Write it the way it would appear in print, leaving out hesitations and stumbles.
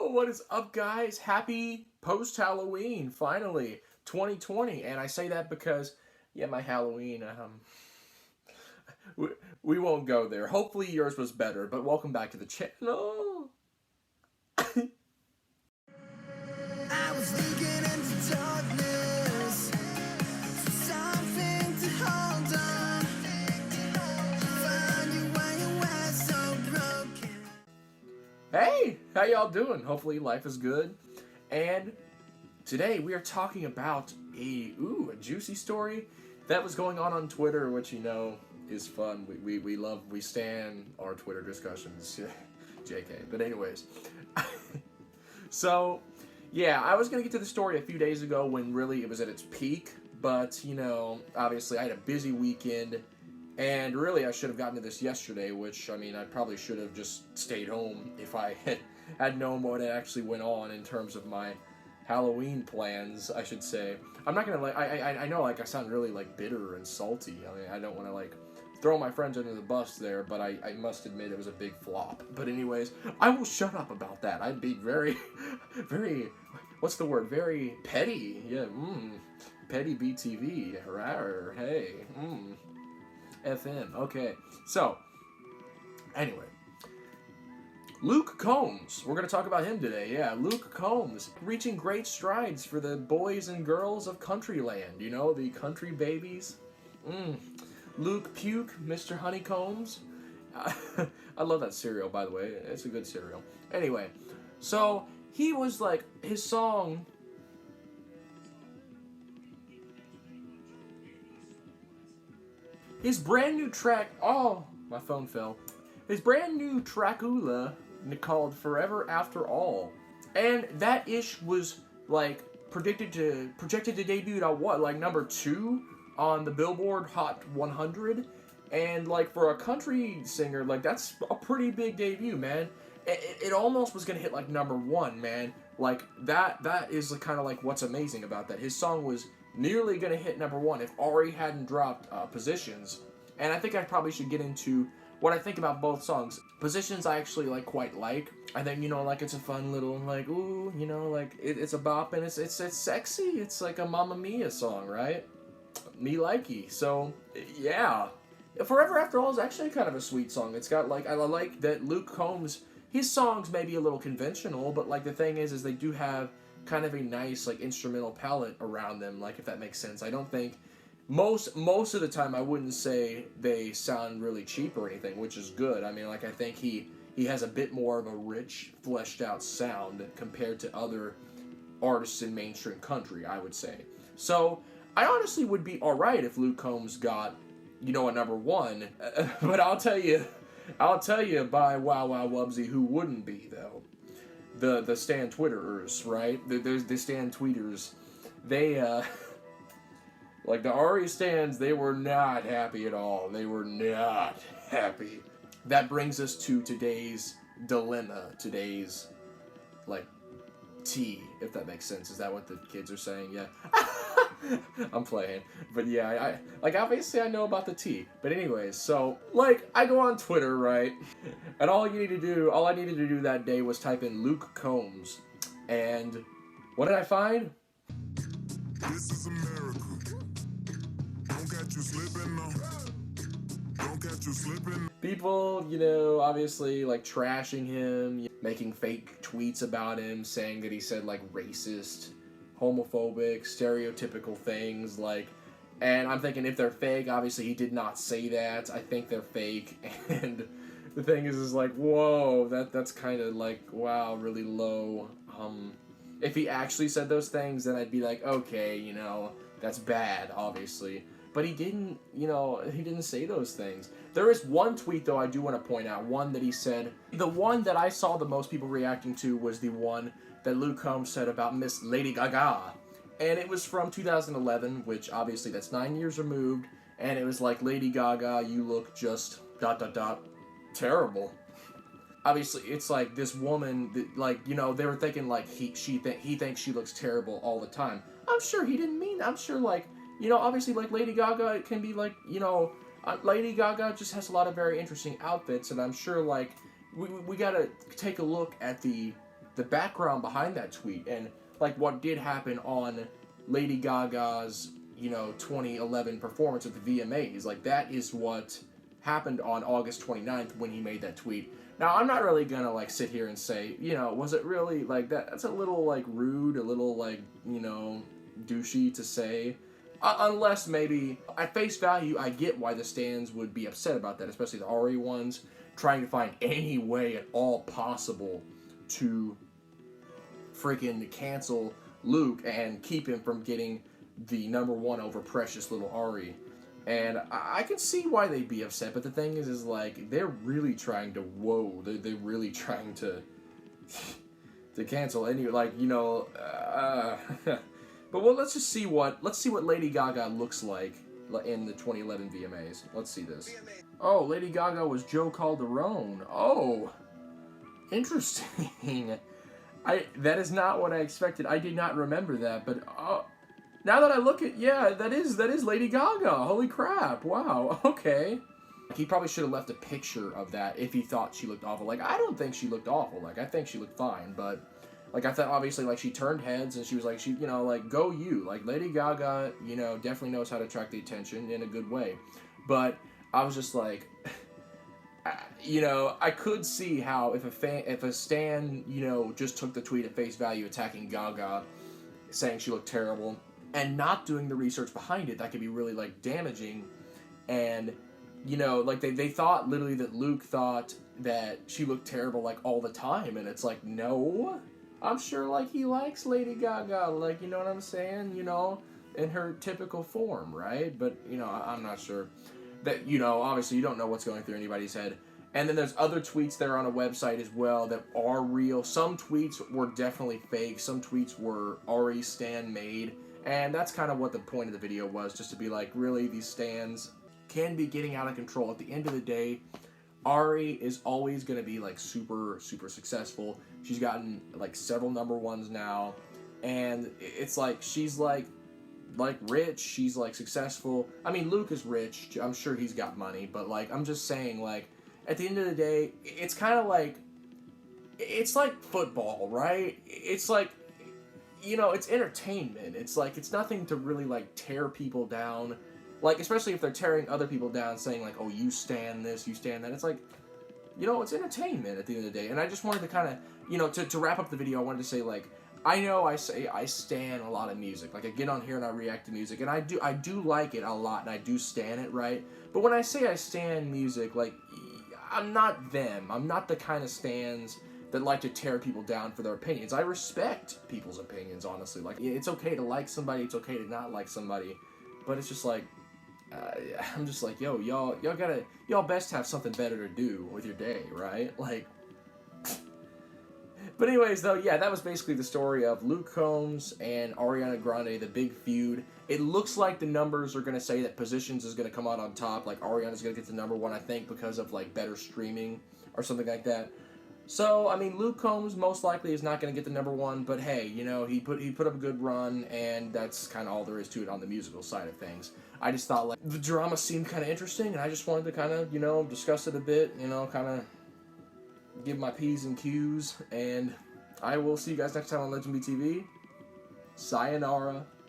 What is up, guys? Happy post-Halloween, finally, 2020. And I say that because, yeah, my Halloween, we won't go there. Hopefully yours was better, but welcome back to the channel. I was looking into darkness for something to hold on. Find you when you were so broken. Hey, how y'all doing? Hopefully life is good. And today we are talking about a juicy story that was going on Twitter, which you know is fun. We stand our Twitter discussions. JK. But anyways. So, yeah, I was going to get to the story a few days ago when really it was at its peak, but, you know, obviously I had a busy weekend, and really I should have gotten to this yesterday, which, I mean, I probably should have just stayed home if I had known what actually went on in terms of my Halloween plans, I should say. I'm not going to, like, I know, like, I sound really, like, bitter and salty. I mean, I don't want to, like, throw my friends under the bus there, but I must admit it was a big flop. But anyways, I will shut up about that. I'd be very, very, what's the word? Very petty. Yeah, petty BTV. Rawr, hey, FM. Okay, so, anyway. Luke Combs. We're going to talk about him today. Yeah, Luke Combs. Reaching great strides for the boys and girls of Countryland. You know, the country babies. Luke Puke, Mr. Honeycombs. I love that cereal, by the way. It's a good cereal. Anyway, so he was like, his song... His brand new track... Oh, my phone fell. His brand new trackula called Forever After All. And that ish was, like, projected to debut at what, like, number 2 on the Billboard Hot 100, and like for a country singer, like that's a pretty big debut, man. It almost was gonna hit like number 1, man. Like that is kind of like what's amazing about that. His song was nearly gonna hit number 1 if Ari hadn't dropped positions. And I think I probably should get into what I think about both songs. Positions I actually like quite like. I think, you know, like it's a fun little like ooh, you know, like it's a bop and it's sexy. It's like a Mamma Mia song, right? Me likey. So, yeah. Forever After All is actually kind of a sweet song. It's got, like, I like that Luke Combs, his songs may be a little conventional, but, like, the thing is they do have kind of a nice, like, instrumental palette around them, like, if that makes sense. I don't think, most of the time, I wouldn't say they sound really cheap or anything, which is good. I mean, like, I think he has a bit more of a rich, fleshed out sound compared to other artists in mainstream country, I would say. So, I honestly would be alright if Luke Combs got, you know, a number 1. But I'll tell you by Wow Wow Wubsy who wouldn't be, though. The Stan Twitterers, right? The Stan Tweeters. They, like the Ari Stans, they were not happy at all. They were not happy. That brings us to today's dilemma. Today's, like, tea, if that makes sense. Is that what the kids are saying? Yeah. I'm playing. But yeah, I like obviously I know about the tea. But anyways, so like I go on Twitter, right? And all I needed to do that day was type in Luke Combs. And what did I find? This is America. Don't catch you slipping now. Don't catch you slipping. People, you know, obviously like trashing him, making fake tweets about him, saying that he said like racist, homophobic, stereotypical things, like, and I'm thinking if they're fake, obviously he did not say that. I think they're fake, and the thing is like, whoa, that's kind of like, wow, really low. If he actually said those things, then I'd be like, okay, you know, that's bad, obviously. But he didn't, you know, he didn't say those things. There is one tweet, though, I do want to point out, one that he said. The one that I saw the most people reacting to was the one that Luke Combs said about Miss Lady Gaga. And it was from 2011, which obviously that's 9 years removed. And it was like, Lady Gaga, you look just ... terrible. Obviously, it's like this woman, that, like, you know, they were thinking like he thinks she looks terrible all the time. I'm sure he didn't mean that. I'm sure, like, you know, obviously, like, Lady Gaga, it can be, like, you know, Lady Gaga just has a lot of very interesting outfits, and I'm sure, like, we gotta take a look at the the background behind that tweet and like what did happen on Lady Gaga's 2011 performance at the VMAs. Like that is what happened on August 29th when he made that tweet. Now I'm not really gonna like sit here and say was it really like that? That's a little like rude, a little like douchey to say. Unless maybe at face value, I get why the stans would be upset about that, especially the Ari ones, trying to find any way at all possible to freaking cancel Luke and keep him from getting the #1 over precious little Ari. And I can see why they'd be upset, but the thing is like they're really trying to they're really trying to cancel any But let's see what Lady Gaga looks like in the 2011 VMAs. Let's see this. Oh, Lady Gaga was Joe Calderone. Oh, interesting. That is not what I expected. I did not remember that, but now that I look at that is Lady Gaga. Holy crap! Wow. Okay. He probably should have left a picture of that if he thought she looked awful. Like I don't think she looked awful. Like I think she looked fine, but. Like, I thought, obviously, like, she turned heads, and she was like, like, go you. Like, Lady Gaga, definitely knows how to attract the attention in a good way. But I was just like, I could see how if a stan, just took the tweet at face value attacking Gaga, saying she looked terrible, and not doing the research behind it, that could be really, like, damaging. And, like, they thought, literally, that Luke thought that she looked terrible, like, all the time. And it's like, no. I'm sure, like, he likes Lady Gaga, like, you know what I'm saying? In her typical form, right? But, I'm not sure. That, obviously you don't know what's going through anybody's head. And then there's other tweets that are on a website as well that are real. Some tweets were definitely fake. Some tweets were already stan-made. And that's kind of what the point of the video was, just to be like, really, these stans can be getting out of control. At the end of the day, Ari is always going to be, like, super, super successful. She's gotten, like, several #1s now. And it's like, she's, like rich. She's, like, successful. I mean, Luke is rich. I'm sure he's got money. But, like, I'm just saying, like, at the end of the day, it's kind of like, it's like football, right? It's like, it's entertainment. It's like, it's nothing to really, like, tear people down. Like, especially if they're tearing other people down, saying, like, oh, you stand this, you stand that. It's like, it's entertainment at the end of the day. And I just wanted to kind of, to wrap up the video, I wanted to say, like, I know I say I stan a lot of music. Like, I get on here and I react to music. And I do like it a lot, and I do stan it, right? But when I say I stan music, like, I'm not them. I'm not the kind of stans that like to tear people down for their opinions. I respect people's opinions, honestly. Like, it's okay to like somebody. It's okay to not like somebody. But it's just like, I'm just like, yo, y'all best have something better to do with your day, right? Like, but anyways, though, yeah, that was basically the story of Luke Combs and Ariana Grande, the big feud. It looks like the numbers are going to say that Positions is going to come out on top. Like, Ariana's going to get the #1, I think, because of, like, better streaming or something like that. So, I mean, Luke Combs most likely is not going to get the #1, but hey, he put up a good run, and that's kind of all there is to it on the musical side of things. I just thought, like, the drama seemed kind of interesting, and I just wanted to kind of, discuss it a bit, kind of give my P's and Q's, and I will see you guys next time on LegendBTV. Sayonara.